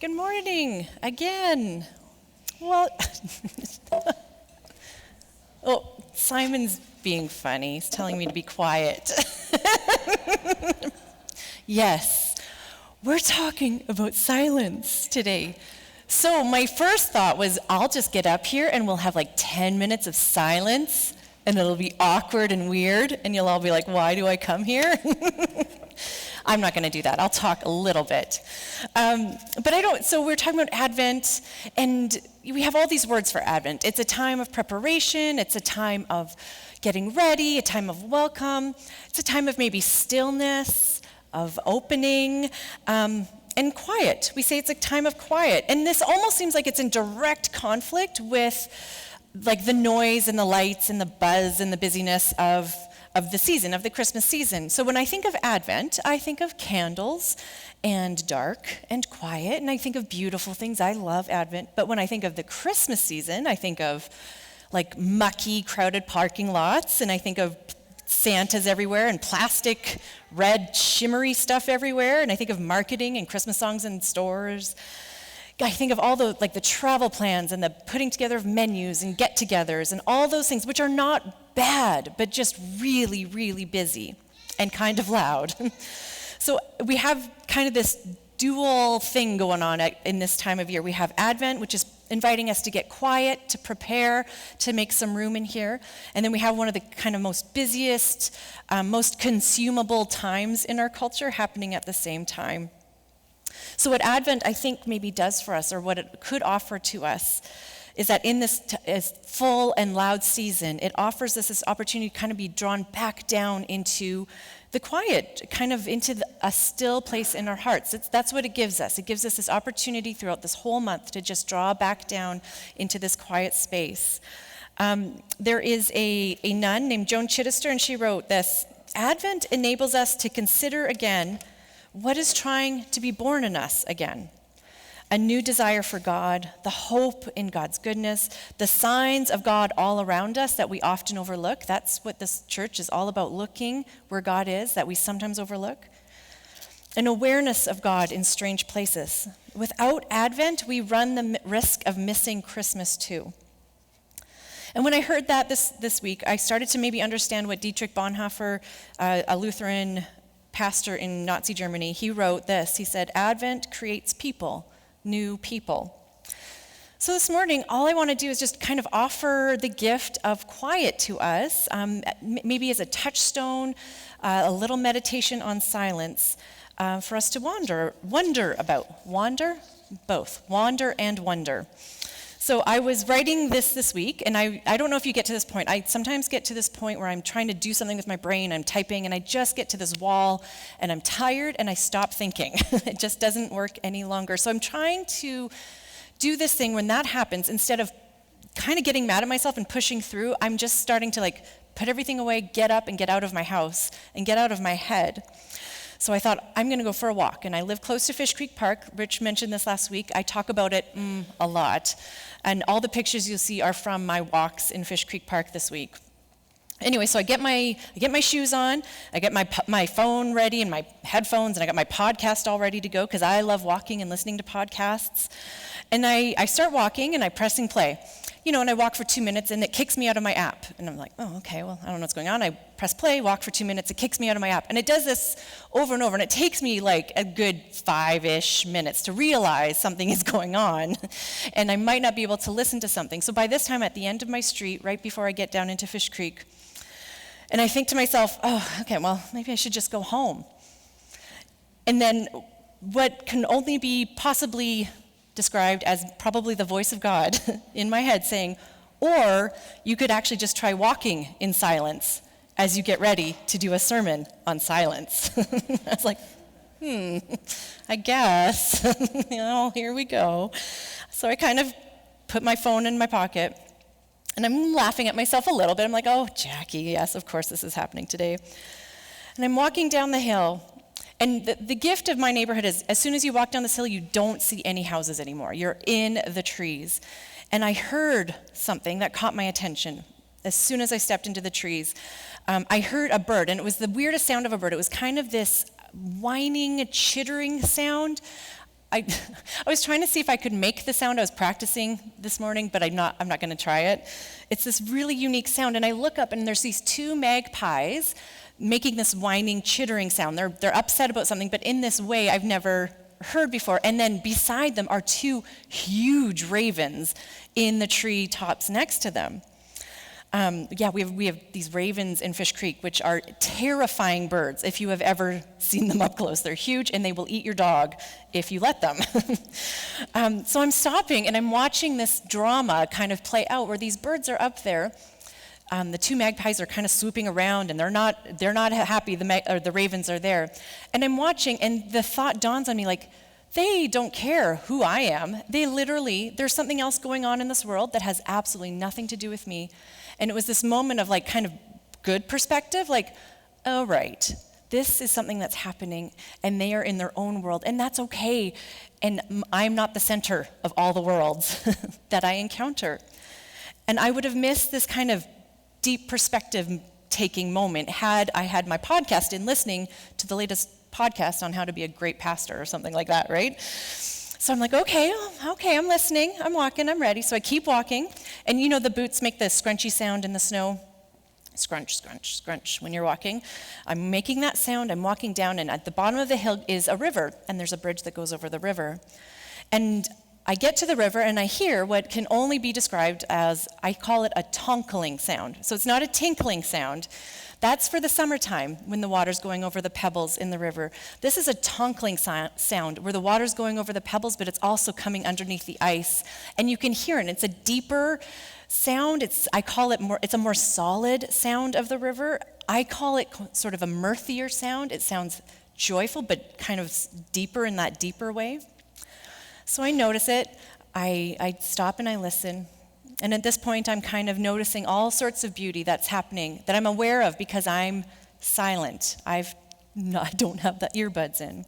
Good morning again. Well, oh, Simon's being funny. He's telling me to be quiet. Yes, we're talking about silence today. So my first thought was I'll just get up here and we'll have like 10 minutes of silence and it'll be awkward and weird and you'll all be like, why do I come here? I'm not going to do that. I'll talk a little bit. But I don't, so we're talking about Advent, and we have all these words for Advent. It's a time of preparation. It's a time of getting ready, a time of welcome. It's a time of maybe stillness, of opening, and quiet. We say it's a time of quiet. And this almost seems like it's in direct conflict with like the noise and the lights and the buzz and the busyness of the season, of the Christmas season. So when I think of Advent, I think of candles and dark and quiet, and I think of beautiful things. I love Advent. But when I think of the Christmas season, I think of like mucky, crowded parking lots, and I think of Santas everywhere and plastic, red, shimmery stuff everywhere, and I think of marketing and Christmas songs in stores. I think of all the travel plans and the putting together of menus and get-togethers and all those things, which are not bad, but just really, really busy and kind of loud. So we have kind of this dual thing going on in this time of year. We have Advent, which is inviting us to get quiet, to prepare, to make some room in here. And then we have one of the kind of most busiest, most consumable times in our culture happening at the same time. So what Advent, I think, maybe does for us, or what it could offer to us, is that in this full and loud season, it offers us this opportunity to kind of be drawn back down into the quiet, kind of into a still place in our hearts. That's what it gives us. It gives us this opportunity throughout this whole month to just draw back down into this quiet space. There is a nun named Joan Chittister, and she wrote this: Advent enables us to consider again what is trying to be born in us again. A new desire for God, the hope in God's goodness, the signs of God all around us that we often overlook. That's what this church is all about, looking where God is, that we sometimes overlook. An awareness of God in strange places. Without Advent, we run the risk of missing Christmas too. And when I heard that this week, I started to maybe understand what Dietrich Bonhoeffer, a Lutheran pastor in Nazi Germany, he wrote this. He said, Advent creates people, new people. So this morning, all I want to do is just kind of offer the gift of quiet to us, maybe as a touchstone, a little meditation on silence for us to wonder about. Wander? Both. Wander and wonder. So I was writing this week, and I don't know if you get to this point. I sometimes get to this point where I'm trying to do something with my brain, I'm typing, and I just get to this wall, and I'm tired, and I stop thinking. It just doesn't work any longer. So I'm trying to do this thing when that happens. Instead of kind of getting mad at myself and pushing through, I'm just starting to put everything away, get up, and get out of my house, and get out of my head. So I thought, I'm going to go for a walk. And I live close to Fish Creek Park. Rich mentioned this last week. I talk about it a lot. And all the pictures you'll see are from my walks in Fish Creek Park this week. Anyway, so I get my shoes on, I get my phone ready and my headphones, and I got my podcast all ready to go because I love walking and listening to podcasts. And I start walking and I pressing play. And I walk for 2 minutes and it kicks me out of my app. And I'm like, oh, okay, well, I don't know what's going on. I press play, walk for 2 minutes, it kicks me out of my app. And it does this over and over, and it takes me like a good 5-ish minutes to realize something is going on. And I might not be able to listen to something. So by this time, at the end of my street, right before I get down into Fish Creek, and I think to myself, oh, okay, well, maybe I should just go home. And then what can only be possibly described as probably the voice of God in my head saying, or you could actually just try walking in silence as you get ready to do a sermon on silence. I was like, I guess, here we go. So I kind of put my phone in my pocket, and I'm laughing at myself a little bit. I'm like, oh, Jacqui, yes, of course this is happening today. And I'm walking down the hill. And the gift of my neighborhood is, as soon as you walk down this hill, you don't see any houses anymore. You're in the trees. And I heard something that caught my attention as soon as I stepped into the trees. I heard a bird, and it was the weirdest sound of a bird. It was kind of this whining, chittering sound. I was trying to see if I could make the sound. I was practicing this morning, but I'm not going to try it. It's this really unique sound, and I look up, and there's these two magpies making this whining, chittering sound. They're upset about something, but in this way I've never heard before. And then beside them are two huge ravens in the tree tops next to them. We have these ravens in Fish Creek, which are terrifying birds. If you have ever seen them up close, they're huge, and they will eat your dog if you let them. So I'm stopping, and I'm watching this drama kind of play out, where these birds are up there. The two magpies are kind of swooping around, and they're not happy. The ravens are there, and I'm watching, and the thought dawns on me, like, they don't care who I am. There's something else going on in this world that has absolutely nothing to do with me. And it was this moment of like kind of good perspective, like, oh, right, this is something that's happening, and they are in their own world, and that's okay. And I'm not the center of all the worlds that I encounter. And I would have missed this kind of deep perspective-taking moment had I had my podcast in listening to the latest podcast on how to be a great pastor or something like that, right? So I'm like, okay, I'm listening, I'm walking, I'm ready. So I keep walking, and you know the boots make the scrunchy sound in the snow? Scrunch, scrunch, scrunch when you're walking. I'm making that sound, I'm walking down, and at the bottom of the hill is a river, and there's a bridge that goes over the river. And I get to the river, and I hear what can only be described as, I call it a tonkling sound. So it's not a tinkling sound. That's for the summertime when the water's going over the pebbles in the river. This is a tonkling sound where the water's going over the pebbles, but it's also coming underneath the ice. And you can hear it. It's a deeper sound. It's a more solid sound of the river. I call it sort of a mirthier sound. It sounds joyful, but kind of deeper in that deeper way. So I notice it. I stop and I listen. And at this point, I'm kind of noticing all sorts of beauty that's happening that I'm aware of because I'm silent. I don't have the earbuds in.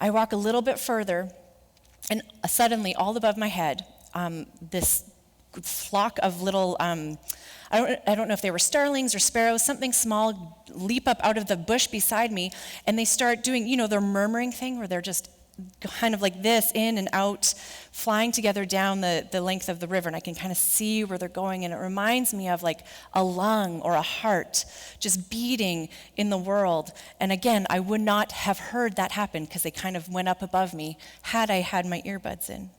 I walk a little bit further, and suddenly, all above my head, this flock of little, I don't know if they were starlings or sparrows, something small, leap up out of the bush beside me, and they start doing, their murmuring thing where they're just kind of like this, in and out, flying together down the length of the river, and I can kind of see where they're going, and it reminds me of like a lung or a heart just beating in the world. And again, I would not have heard that happen because they kind of went up above me had I had my earbuds in.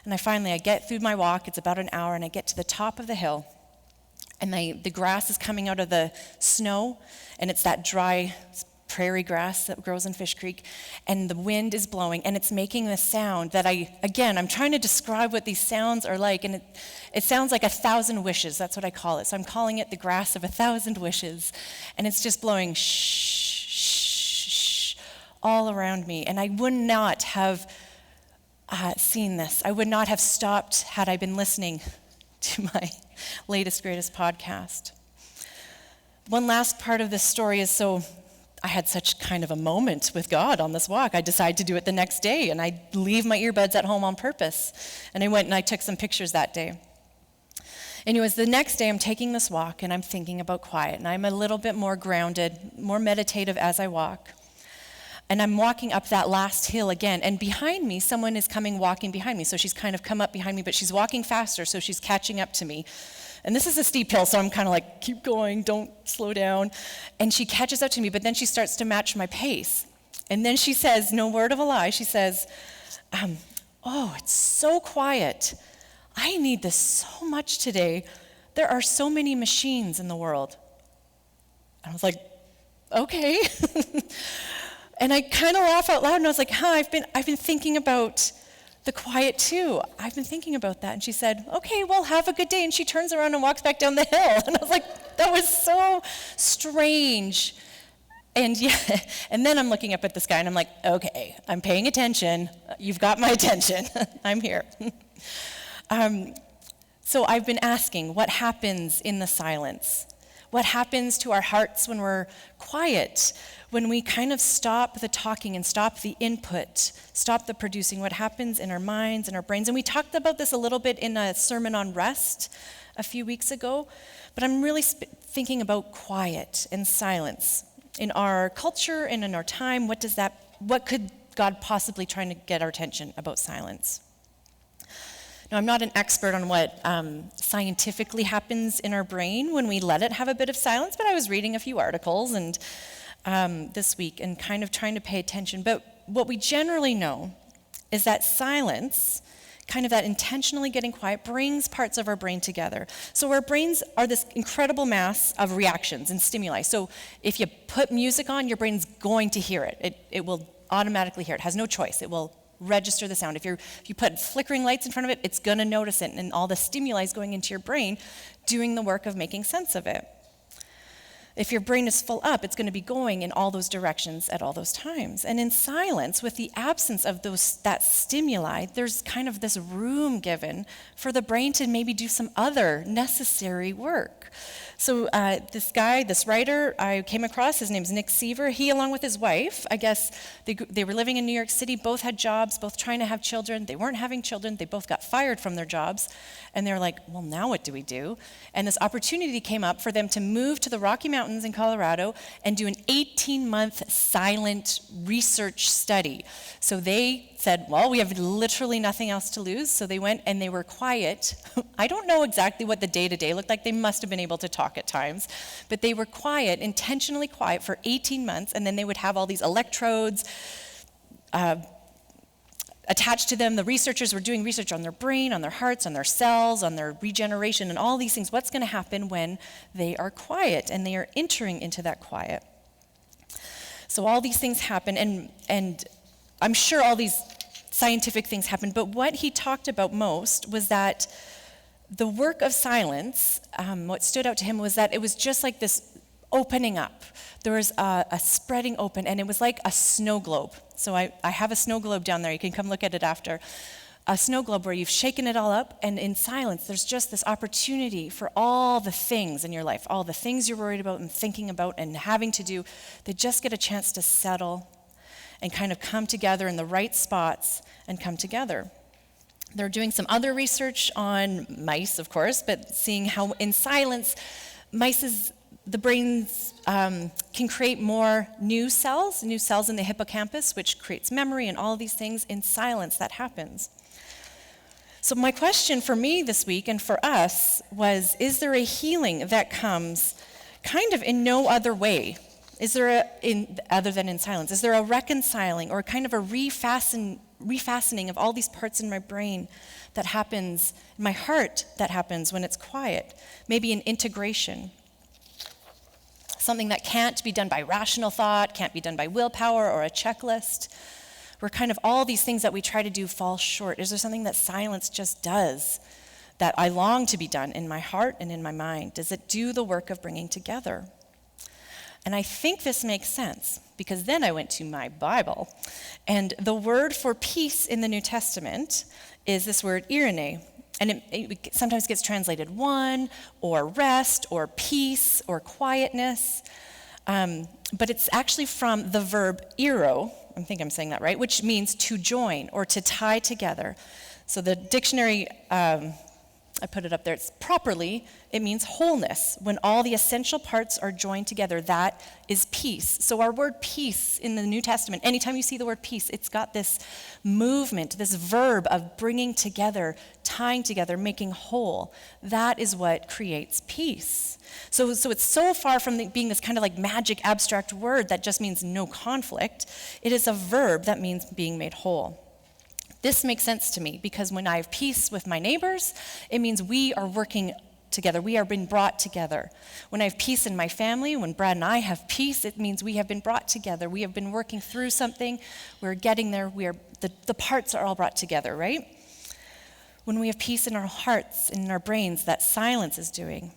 And I get through my walk, it's about an hour, and I get to the top of the hill, and the grass is coming out of the snow, and it's that dry prairie grass that grows in Fish Creek, and the wind is blowing, and it's making this sound that I'm trying to describe what these sounds are like, and it sounds like 1,000 wishes. That's what I call it. So I'm calling it the grass of 1,000 wishes, and it's just blowing shh, shh, shh, all around me, and I would not have seen this. I would not have stopped had I been listening to my latest, greatest podcast. One last part of this story is I had such kind of a moment with God on this walk. I decided to do it the next day, and I leave my earbuds at home on purpose. And I went and I took some pictures that day. Anyways, the next day I'm taking this walk, and I'm thinking about quiet, and I'm a little bit more grounded, more meditative as I walk. And I'm walking up that last hill again, and behind me, someone is walking behind me. So she's kind of come up behind me, but she's walking faster, so she's catching up to me. And this is a steep hill, so I'm kind of like, keep going, don't slow down. And she catches up to me, but then she starts to match my pace. And then she says, no word of a lie, she says, it's so quiet. I need this so much today. There are so many machines in the world. And I was like, okay. And I kind of laugh out loud, and I was like, I've been thinking about the quiet too. I've been thinking about that. And she said, okay, well, have a good day. And she turns around and walks back down the hill. And I was like, that was so strange. And then I'm looking up at the sky, and I'm like, okay, I'm paying attention. You've got my attention. I'm here. So I've been asking, what happens in the silence? What happens to our hearts when we're quiet? When we kind of stop the talking and stop the input, stop the producing, what happens in our minds and our brains? And we talked about this a little bit in a sermon on rest a few weeks ago, but I'm really thinking about quiet and silence. In our culture and in our time, what could God possibly trying to get our attention about silence? Now, I'm not an expert on what scientifically happens in our brain when we let it have a bit of silence, but I was reading a few articles and this week and kind of trying to pay attention. But what we generally know is that silence, kind of that intentionally getting quiet, brings parts of our brain together. So our brains are this incredible mass of reactions and stimuli. So if you put music on, your brain's going to hear it. It will automatically hear it. It has no choice. It will register the sound. If you put flickering lights in front of it, it's going to notice it, and all the stimuli is going into your brain, doing the work of making sense of it. If your brain is full up, it's going to be going in all those directions at all those times. And in silence, with the absence of that stimuli, there's kind of this room given for the brain to maybe do some other necessary work. So this writer I came across, his name's Nick Seaver. He, along with his wife, I guess they were living in New York City, both had jobs, both trying to have children. They weren't having children. They both got fired from their jobs. And they were like, well, now what do we do? And this opportunity came up for them to move to the Rocky Mountains in Colorado and do an 18-month silent research study. So they said, well, we have literally nothing else to lose. So they went and they were quiet. I don't know exactly what the day-to-day looked like. They must have been able to talk at times. But they were quiet, intentionally quiet for 18 months, and then they would have all these electrodes attached to them. The researchers were doing research on their brain, on their hearts, on their cells, on their regeneration, and all these things. What's going to happen when they are quiet and they are entering into that quiet? So all these things happen, and I'm sure all these scientific things happen, but what he talked about most was that the work of silence, what stood out to him was that it was just like this opening up. There was a spreading open, and it was like a snow globe. So I have a snow globe down there. You can come look at it after. A snow globe where you've shaken it all up, and in silence, there's just this opportunity for all the things in your life, all the things you're worried about and thinking about and having to do, they just get a chance to settle and kind of come together in the right spots and come together. They're doing some other research on mice, of course, but seeing how in silence, the brains can create more new cells in the hippocampus, which creates memory and all of these things. In silence, that happens. So my question for me this week and for us was, is there a healing that comes kind of in no other way? Is there other than in silence? Is there a reconciling or kind of a refastening of all these parts in my brain that happens, in my heart that happens when it's quiet? Maybe an integration. Something that can't be done by rational thought, can't be done by willpower or a checklist. Where kind of all these things that we try to do fall short. Is there something that silence just does that I long to be done in my heart and in my mind? Does it do the work of bringing together? And I think this makes sense, because then I went to my Bible, and the word for peace in the New Testament is this word irene, and it sometimes gets translated one, or rest, or peace, or quietness, but it's actually from the verb iro, I think I'm saying that right, which means to join or to tie together. So the dictionary, I put it up there, it means wholeness. When all the essential parts are joined together, that is peace. So our word peace in the New Testament, anytime you see the word peace, it's got this movement, this verb of bringing together, tying together, making whole. That is what creates peace. So it's so far from being this kind of like magic abstract word that just means no conflict. It is a verb that means being made whole. This makes sense to me because when I have peace with my neighbors, it means we are working together. We are being brought together. When I have peace in my family, when Brad and I have peace, it means we have been brought together. We have been working through something. We're getting there. The parts are all brought together, right? When we have peace in our hearts and in our brains, that silence is doing.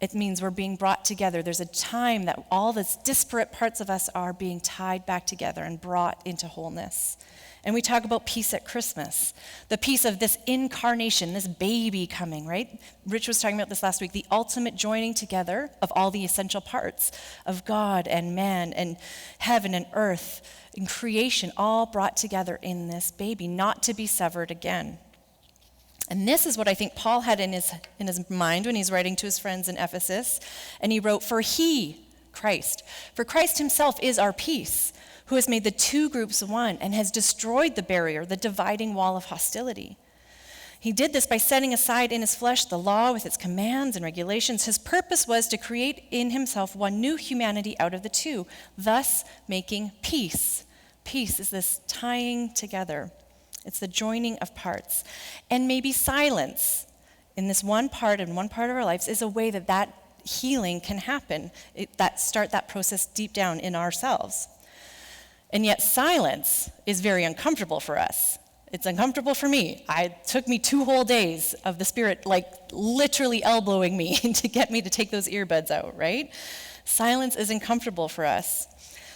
It means we're being brought together. There's a time that all the disparate parts of us are being tied back together and brought into wholeness. And we talk about peace at Christmas, the peace of this incarnation, this baby coming, right? Rich was talking about this last week, the ultimate joining together of all the essential parts of God and man and heaven and earth and creation, all brought together in this baby, not to be severed again. And this is what I think Paul had in his mind when he's writing to his friends in Ephesus. And he wrote, for Christ himself is our peace, who has made the two groups one and has destroyed the barrier, the dividing wall of hostility. He did this by setting aside in his flesh the law with its commands and regulations. His purpose was to create in himself one new humanity out of the two, thus making peace. Peace is this tying together. It's the joining of parts. And maybe silence in this one part and one part of our lives is a way that healing can happen, start that process deep down in ourselves. And yet silence is very uncomfortable for us. It's uncomfortable for me. It took me 2 whole days of the Spirit literally elbowing me to get me to take those earbuds out, right? Silence is uncomfortable for us.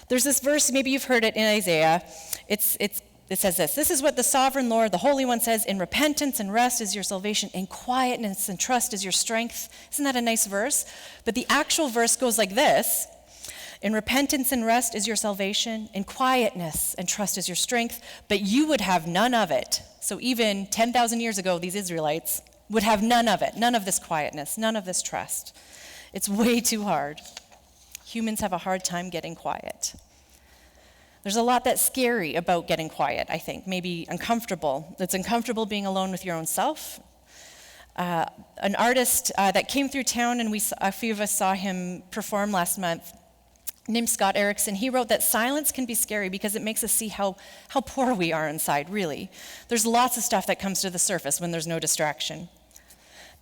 There's this verse, maybe you've heard it in Isaiah. It says this is what the sovereign Lord, the Holy One says, in repentance and rest is your salvation, in quietness and trust is your strength. Isn't that a nice verse? But the actual verse goes like this. In repentance and rest is your salvation, in quietness and trust is your strength, but you would have none of it. So even 10,000 years ago, these Israelites would have none of it, none of this quietness, none of this trust. It's way too hard. Humans have a hard time getting quiet. There's a lot that's scary about getting quiet, I think, maybe uncomfortable. It's uncomfortable being alone with your own self. An artist that came through town, and a few of us saw him perform last month, named Scott Erickson, he wrote that silence can be scary because it makes us see how poor we are inside, really. There's lots of stuff that comes to the surface when there's no distraction.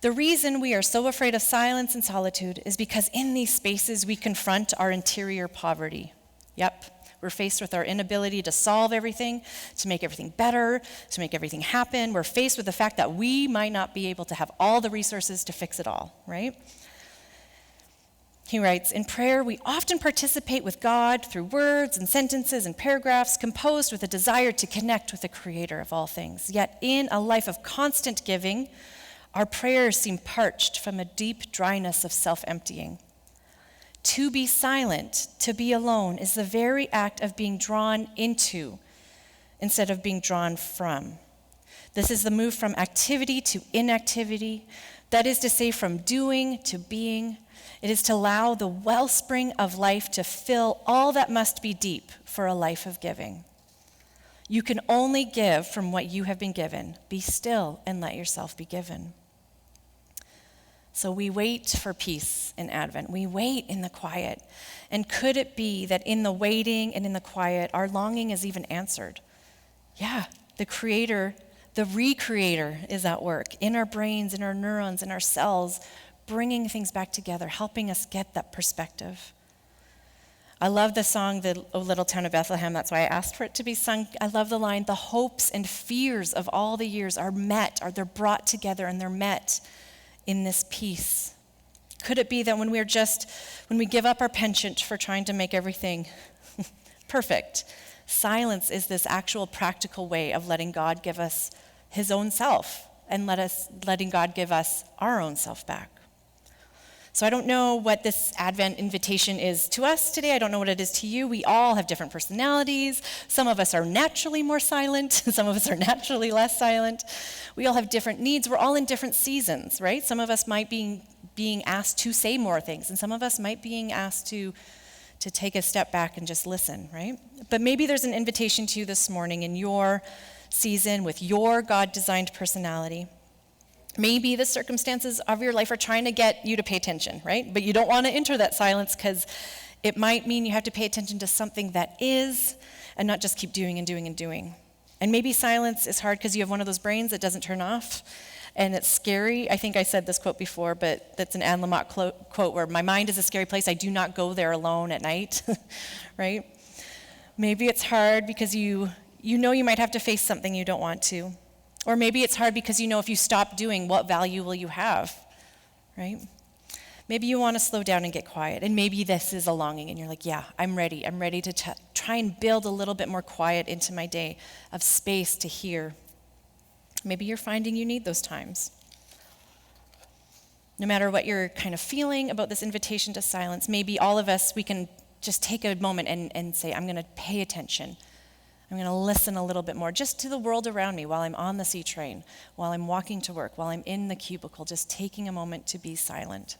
The reason we are so afraid of silence and solitude is because in these spaces we confront our interior poverty. Yep, we're faced with our inability to solve everything, to make everything better, to make everything happen. We're faced with the fact that we might not be able to have all the resources to fix it all, right? He writes, in prayer, we often participate with God through words and sentences and paragraphs composed with a desire to connect with the Creator of all things. Yet in a life of constant giving, our prayers seem parched from a deep dryness of self-emptying. To be silent, to be alone, is the very act of being drawn into instead of being drawn from. This is the move from activity to inactivity, that is to say, from doing to being. It is to allow the wellspring of life to fill all that must be deep for a life of giving. You can only give from what you have been given. Be still and let yourself be given. So we wait for peace in Advent. We wait in the quiet. And could it be that in the waiting and in the quiet, our longing is even answered? Yeah, the Creator, the Recreator is at work in our brains, in our neurons, in our cells, bringing things back together, helping us get that perspective. I love the song, the O Little Town of Bethlehem. That's why I asked for it to be sung. I love the line, the hopes and fears of all the years are met, they're brought together and they're met in this peace. Could it be that when we give up our penchant for trying to make everything perfect, silence is this actual practical way of letting God give us his own self and letting God give us our own self back. So I don't know what this Advent invitation is to us today. I don't know what it is to you. We all have different personalities. Some of us are naturally more silent. Some of us are naturally less silent. We all have different needs. We're all in different seasons, right? Some of us might be being asked to say more things, and some of us might be being asked to take a step back and just listen, right? But maybe there's an invitation to you this morning in your season with your God-designed personality. Maybe the circumstances of your life are trying to get you to pay attention, right? But you don't want to enter that silence because it might mean you have to pay attention to something that is and not just keep doing and doing and doing. And maybe silence is hard because you have one of those brains that doesn't turn off and it's scary. I think I said this quote before, but that's an Anne Lamott quote where my mind is a scary place. I do not go there alone at night, right? Maybe it's hard because you know you might have to face something you don't want to. Or maybe it's hard because you know if you stop doing, what value will you have, right? Maybe you want to slow down and get quiet. And maybe this is a longing and you're like, yeah, I'm ready. I'm ready to try and build a little bit more quiet into my day of space to hear. Maybe you're finding you need those times. No matter what you're kind of feeling about this invitation to silence, maybe all of us, we can just take a moment and say, I'm going to pay attention. I'm going to listen a little bit more just to the world around me while I'm on the C train, while I'm walking to work, while I'm in the cubicle, just taking a moment to be silent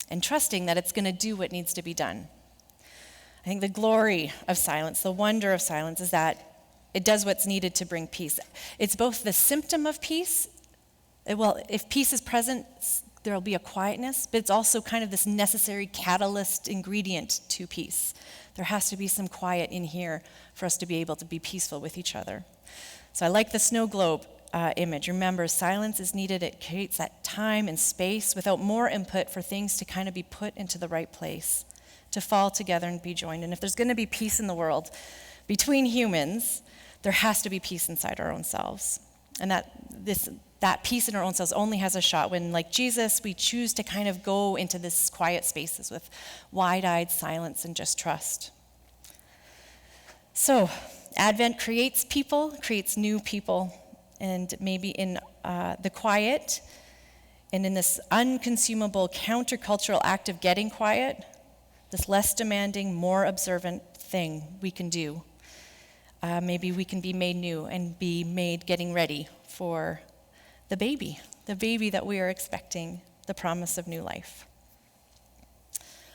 and trusting that it's going to do what needs to be done. I think the glory of silence, the wonder of silence, is that it does what's needed to bring peace. It's both the symptom of peace. Well, if peace is present, there'll be a quietness, but it's also kind of this necessary catalyst ingredient to peace. There has to be some quiet in here for us to be able to be peaceful with each other. So I like the snow globe image. Remember, silence is needed. It creates that time and space without more input for things to kind of be put into the right place, to fall together and be joined. And if there's going to be peace in the world between humans, there has to be peace inside our own selves. And that peace in our own selves only has a shot when, like Jesus, we choose to kind of go into this quiet spaces with wide-eyed silence and just trust. So, Advent creates people, creates new people, and maybe in the quiet and in this unconsumable countercultural act of getting quiet, this less demanding, more observant thing we can do. Maybe we can be made new and be made getting ready for the baby that we are expecting, the promise of new life.